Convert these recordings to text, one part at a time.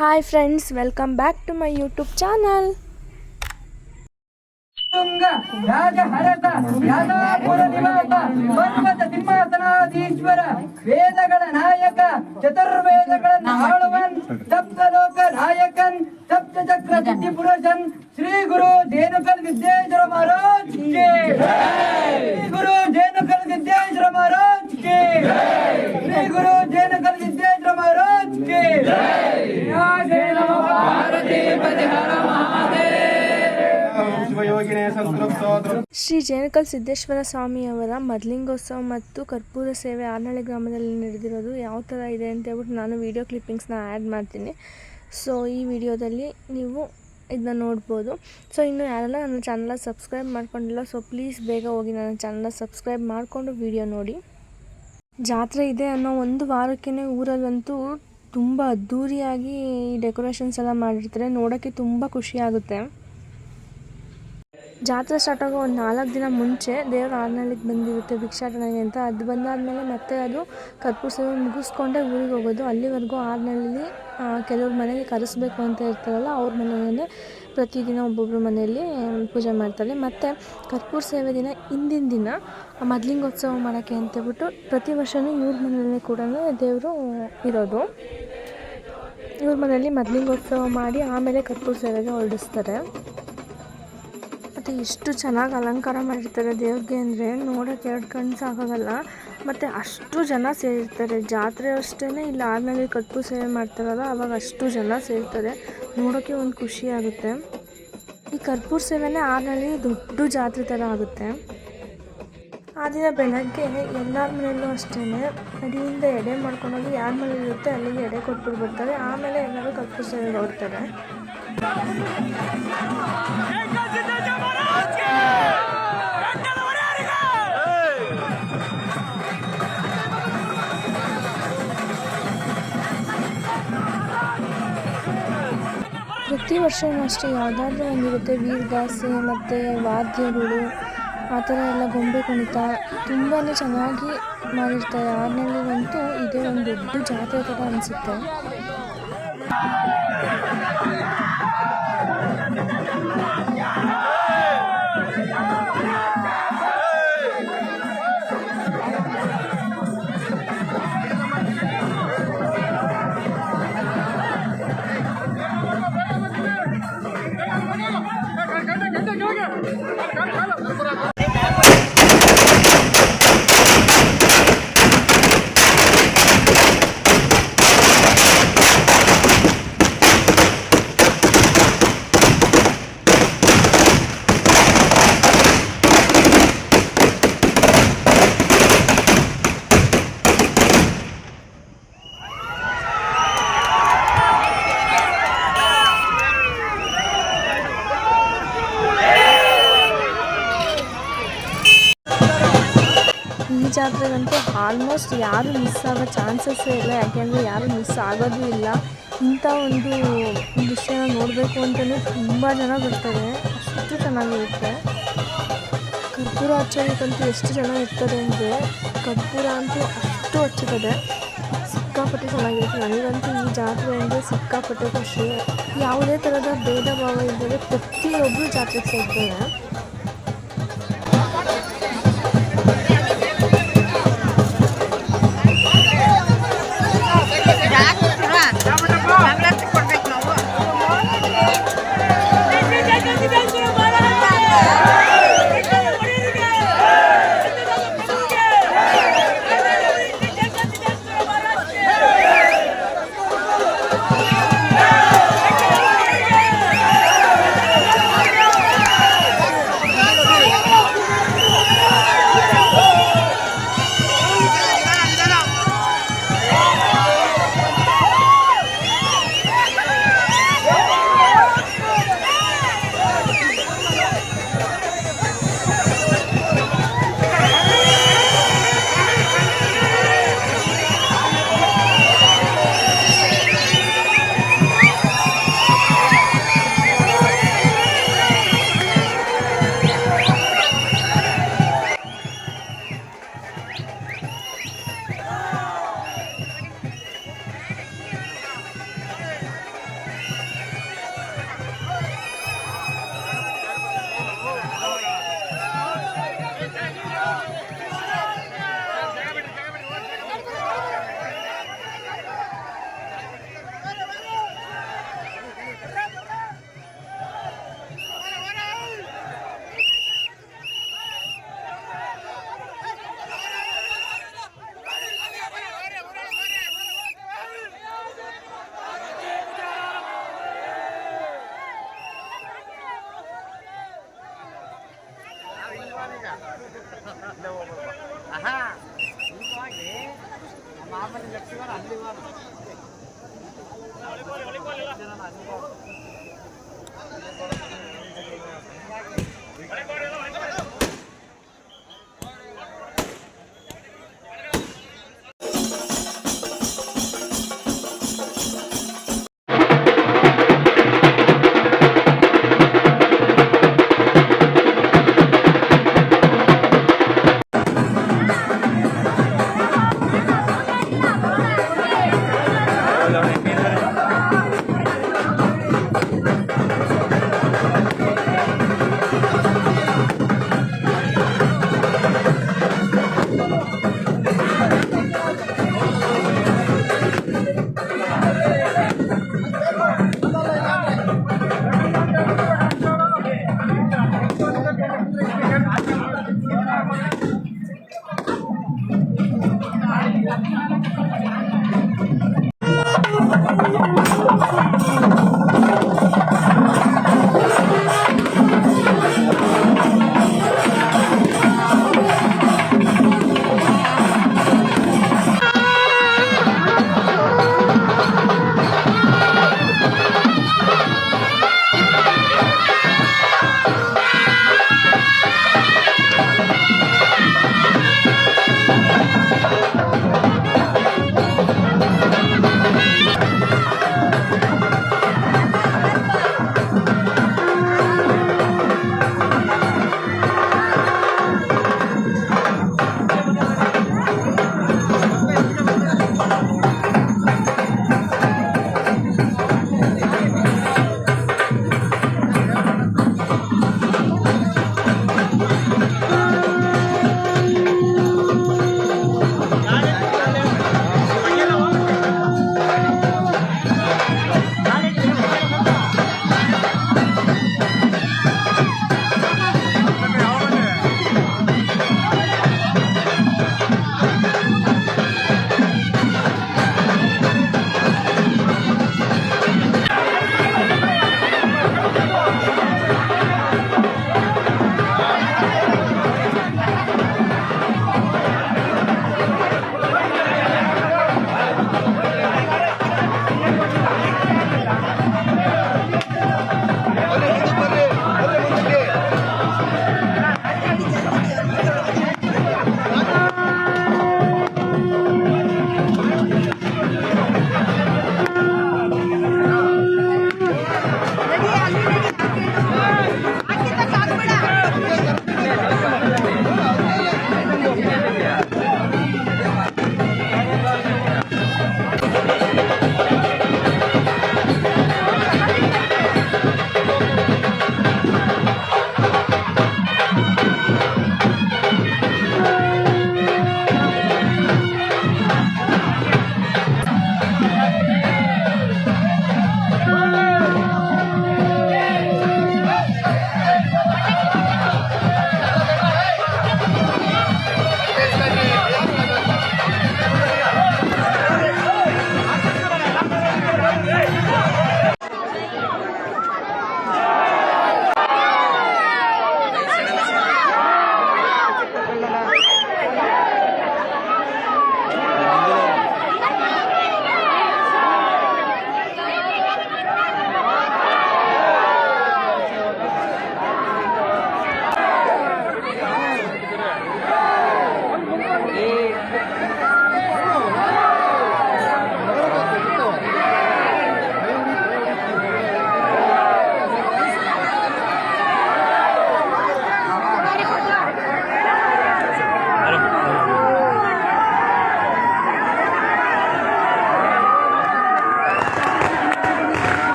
Hi friends, welcome back to my YouTube channel. ರಾಜಹರತ ಯಾದಾಪುರ ನಿವಾಸ ಪರ್ವತ ಸಿಂಹಾಸನಾಧೀಶ್ವರ ವೇದಗಳ ನಾಯಕ ಚತುರ್ವೇದಗಳನ್ನು ಆಳುವನ್ ಸಪ್ತಲೋಕ ನಾಯಕನ್ ಸಪ್ತಚಕ್ರ ಸಿದ್ಧಿ ಪುರುಷನ್ ಶ್ರೀ ಗುರು ಜೇನುಕಲ್ ವಿದ್ಯೇಶ್ವರ ಮಹಾರಾಜ್ ಕಿ ಶ್ರೀ ಗುರು ಜೇನುಕಲ್ ವಿದ್ಯೇಶ್ವರ ಮಹಾರಾಜ್ ಕಿ ಶ್ರೀ ಗುರು ಜೇನುಕಲ್ ವಿದ್ಯೇಶ್ವರ ಮಹಾರಾಜ್ ಕಿ ಜಯ ಭಾರತೀ ಪರಿಹರ ಶ್ರೀ ಜೇನುಕಲ್ ಸಿದ್ದೇಶ್ವರ ಸ್ವಾಮಿಯವರ ಮದ್ಲಿಂಗೋತ್ಸವ ಮತ್ತು ಕರ್ಪೂರ ಸೇವೆ ಆರ್ನಳ್ಳಿ ಗ್ರಾಮದಲ್ಲಿ ನಡೆದಿರೋದು ಯಾವ ಥರ ಇದೆ ಅಂತ ಹೇಳ್ಬಿಟ್ಟು ನಾನು ವಿಡಿಯೋ ಕ್ಲಿಪ್ಪಿಂಗ್ಸ್ನ ಆ್ಯಡ್ ಮಾಡ್ತೀನಿ. ಸೊ ಈ ವಿಡಿಯೋದಲ್ಲಿ ನೀವು ಇದನ್ನ ನೋಡ್ಬೋದು. ಸೊ ಇನ್ನು ಯಾರೆಲ್ಲ ನನ್ನ ಚಾನಲ್ನ ಸಬ್ಸ್ಕ್ರೈಬ್ ಮಾಡ್ಕೊಂಡಿಲ್ಲ, ಸೊ ಪ್ಲೀಸ್ ಬೇಗ ಹೋಗಿ ನನ್ನ ಚಾನಲ್ನ ಸಬ್ಸ್ಕ್ರೈಬ್ ಮಾಡಿಕೊಂಡು ವಿಡಿಯೋ ನೋಡಿ. ಜಾತ್ರೆ ಇದೆ ಅನ್ನೋ ಒಂದು ವಾರಕ್ಕೇ ಊರಲ್ಲಂತೂ ತುಂಬ ಅದ್ಧೂರಿಯಾಗಿ ಡೆಕೋರೇಷನ್ಸ್ ಎಲ್ಲ ಮಾಡಿರ್ತಾರೆ. ನೋಡೋಕ್ಕೆ ತುಂಬ ಖುಷಿಯಾಗುತ್ತೆ. ಜಾತ್ರೆ ಸ್ಟಾರ್ಟ್ ಆಗೋ ಒಂದು 4 ದಿನ ಮುಂಚೆ ದೇವ್ರ ಆರ್ನಳ್ಳಿಗೆ ಬಂದಿರುತ್ತೆ ಭಿಕ್ಷಾಟನೆಗೆ ಅಂತ. ಅದು ಬಂದಾದಮೇಲೆ ಮತ್ತೆ ಅದು ಕರ್ಪೂರ ಸೇವೆ ಮುಗಿಸ್ಕೊಂಡೇ ಊರಿಗೆ ಹೋಗೋದು. ಅಲ್ಲಿವರೆಗೂ ಆರ್ನಳ್ಳಿ ಕೆಲವ್ರ ಮನೆಗೆ ಕರೆಸ್ಬೇಕು ಅಂತ ಇರ್ತಾರಲ್ಲ, ಅವ್ರ ಮನೆಯಲ್ಲೇ ಪ್ರತಿದಿನ ಒಬ್ಬೊಬ್ಬರ ಮನೆಯಲ್ಲಿ ಪೂಜೆ ಮಾಡ್ತಾರೆ. ಮತ್ತು ಕರ್ಪೂರ ಸೇವೆ ದಿನ ಹಿಂದಿನ ದಿನ ಮದ್ಲಿಂಗೋತ್ಸವ ಮಾಡೋಕ್ಕೆ ಅಂತೇಳ್ಬಿಟ್ಟು ಪ್ರತಿ ವರ್ಷವೂ ಇವ್ರ ಮನೆಯಲ್ಲೇ ಕೂಡ ದೇವರು ಇರೋದು. ಇವ್ರ ಮನೆಯಲ್ಲಿ ಮದ್ಲಿಂಗೋತ್ಸವ ಮಾಡಿ ಆಮೇಲೆ ಕರ್ಪೂರ ಸೇವೆಗೆ ಹೊರಡಿಸ್ತಾರೆ. ಮತ್ತು ಎಷ್ಟು ಚೆನ್ನಾಗಿ ಅಲಂಕಾರ ಮಾಡಿರ್ತಾರೆ ದೇವ್ರಿಗೆ ಅಂದರೆ ನೋಡೋಕ್ಕೆ 2 ಕಣ್ಣು ಸಾಕಾಗಲ್ಲ. ಮತ್ತು ಅಷ್ಟು ಜನ ಸೇರಿರ್ತಾರೆ. ಜಾತ್ರೆ ಅಷ್ಟೇ ಇಲ್ಲ ಆರ್ನಳ್ಳಿ ಕರ್ಪೂರ ಸೇವೆ ಮಾಡ್ತಾರಲ್ಲ, ಆವಾಗ ಅಷ್ಟು ಜನ ಸೇರ್ತಾರೆ. ನೋಡೋಕ್ಕೆ ಒಂದು ಖುಷಿ ಆಗುತ್ತೆ. ಈ ಕರ್ಪೂರ ಸೇವೆನೇ ಆರ್ನಳ್ಳಿ ದೊಡ್ಡ ಜಾತ್ರೆ ಥರ ಆಗುತ್ತೆ. ಆ ದಿನ ಬೆಳಗ್ಗೆ ಎಲ್ಲರ ಮನೆಯಲ್ಲೂ ಅಷ್ಟೇ ಅಡಿಯಿಂದ ಎಡೆ ಮಾಡ್ಕೊಂಡೋಗಿ ಯಾರ ಮನೇಲಿ ಇರುತ್ತೆ ಅಲ್ಲಿಗೆ ಎಡೆ ಕೊಟ್ಬಿಟ್ಟು ಬರ್ತಾರೆ. ಆಮೇಲೆ ಎಲ್ಲರೂ ಕರ್ಪೂರ ಸೇವೆಗೆ ಹೊರಡ್ತಾರೆ. ಪ್ರತಿ ವರ್ಷವೂ ಅಷ್ಟೇ ಯಾವುದಾದ್ರೂ ಒಂದಿರುತ್ತೆ ವೀರಗಾಸೆ ಮತ್ತು ವಾದ್ಯಗಳು, ಆ ಥರ ಎಲ್ಲ ಗೊಂಬೆ ಕುಣಿತ ತುಂಬಾ ಚೆನ್ನಾಗಿ ಮಾಡಿರ್ತಾರೆ. ಆರ್ನಳ್ಳಿಗಂತೂ ಇದೇ ಒಂದು ದೊಡ್ಡ ಜಾತ್ರೆ ಥರ ಅನಿಸುತ್ತೆ. ಈ ಜಾತ್ರೆಗಂತೂ ಆಲ್ಮೋಸ್ಟ್ ಯಾರು ಮಿಸ್ ಆಗೋ ಚಾನ್ಸಸ್ಸೇ ಇಲ್ಲ. ಯಾಕೆಂದರೆ ಯಾರು ಮಿಸ್ ಆಗೋದು ಇಲ್ಲ. ಇಂಥ ಒಂದು ವಿಷಯನ ನೋಡಬೇಕು ಅಂತಲೇ ತುಂಬ ಜನ ಬರ್ತಾರೆ. ಅಷ್ಟು ಚೆನ್ನಾಗಿರುತ್ತೆ. ಕರ್ಪೂರ ಹಚ್ಚೋದಕ್ಕಂತೂ ಎಷ್ಟು ಜನ ಇರ್ತಾರೆ ಅಂದರೆ ಕರ್ಪೂರ ಅಂತೂ ಅಷ್ಟು ಹಚ್ಚುತ್ತದೆ. ಸಿಕ್ಕಾಪಟ್ಟೆ ಚೆನ್ನಾಗಿರುತ್ತೆ. ನನಗಂತೂ ಈ ಜಾತ್ರೆ ಅಂದರೆ ಸಿಕ್ಕಾಪಟ್ಟೆ ಖುಷಿ. ಯಾವುದೇ ಥರದ ಭೇದ ಭಾವ ಇದ್ದರೆ ಪ್ರತಿಯೊಬ್ಬರು ಜಾತ್ರೆಗೆ ಸೇರ್ತಾರೆ.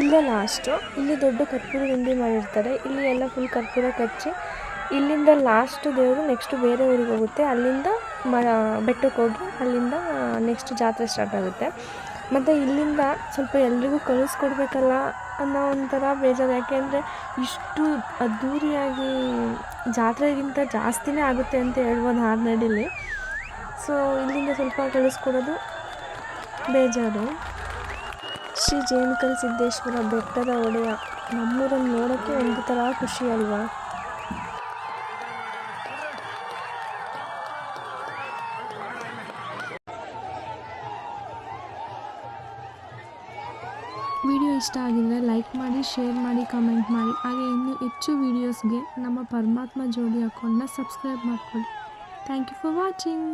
ಇಲ್ಲೇ ಲಾಸ್ಟು. ಇಲ್ಲಿ ದೊಡ್ಡ ಕರ್ಪೂರ ಉಂಡೆ ಮಾಡಿರ್ತಾರೆ. ಇಲ್ಲಿ ಎಲ್ಲ ಫುಲ್ ಕರ್ಪೂರ ಕಚ್ಚಿ ಇಲ್ಲಿಂದ ಲಾಸ್ಟ್ ದೇವರು ನೆಕ್ಸ್ಟು ಬೇರೆ ಊರಿಗೆ ಹೋಗುತ್ತೆ. ಅಲ್ಲಿಂದ ಬೆಟ್ಟಕ್ಕೆ ಹೋಗಿ ಅಲ್ಲಿಂದ ನೆಕ್ಸ್ಟ್ ಜಾತ್ರೆ ಸ್ಟಾರ್ಟ್ ಆಗುತ್ತೆ. ಮತ್ತು ಇಲ್ಲಿಂದ ಸ್ವಲ್ಪ ಎಲ್ರಿಗೂ ಕಳಿಸ್ಕೊಡ್ಬೇಕಲ್ಲ ಅನ್ನೋ ಒಂಥರ ಬೇಜಾರು. ಯಾಕೆಂದರೆ ಇಷ್ಟು ಅದ್ಧೂರಿಯಾಗಿ ಜಾತ್ರೆಗಿಂತ ಜಾಸ್ತಿನೇ ಆಗುತ್ತೆ ಅಂತ ಹೇಳ್ಬೋದು ಹಾರನಹಳ್ಳಿಲಿ. ಸೊ ಇಲ್ಲಿಂದ ಸ್ವಲ್ಪ ಕಳಿಸ್ಕೊಡೋದು ಬೇಜಾರು. ಶ್ರೀ ಜೇನುಕಲ್ ಸಿದ್ದೇಶ್ವರ ಬೆಟ್ಟದ ಒಡೆಯ ನಮ್ಮೂರನ್ನು ನೋಡೋಕ್ಕೆ ಒಂದು ಥರ ಖುಷಿ ಅಲ್ವಾ. ವಿಡಿಯೋ ಇಷ್ಟ ಆಗಿದ್ದರೆ ಲೈಕ್ ಮಾಡಿ, ಶೇರ್ ಮಾಡಿ, ಕಮೆಂಟ್ ಮಾಡಿ. ಹಾಗೆ ಇನ್ನೂ ಹೆಚ್ಚು ವೀಡಿಯೋಸ್ಗೆ ನಮ್ಮ ಪರಮಾತ್ಮ ಜೋಡಿ ಅಕೌಂಟ್ನ ಸಬ್ಸ್ಕ್ರೈಬ್ ಮಾಡ್ಕೊಳ್ಳಿ. Thank you for watching.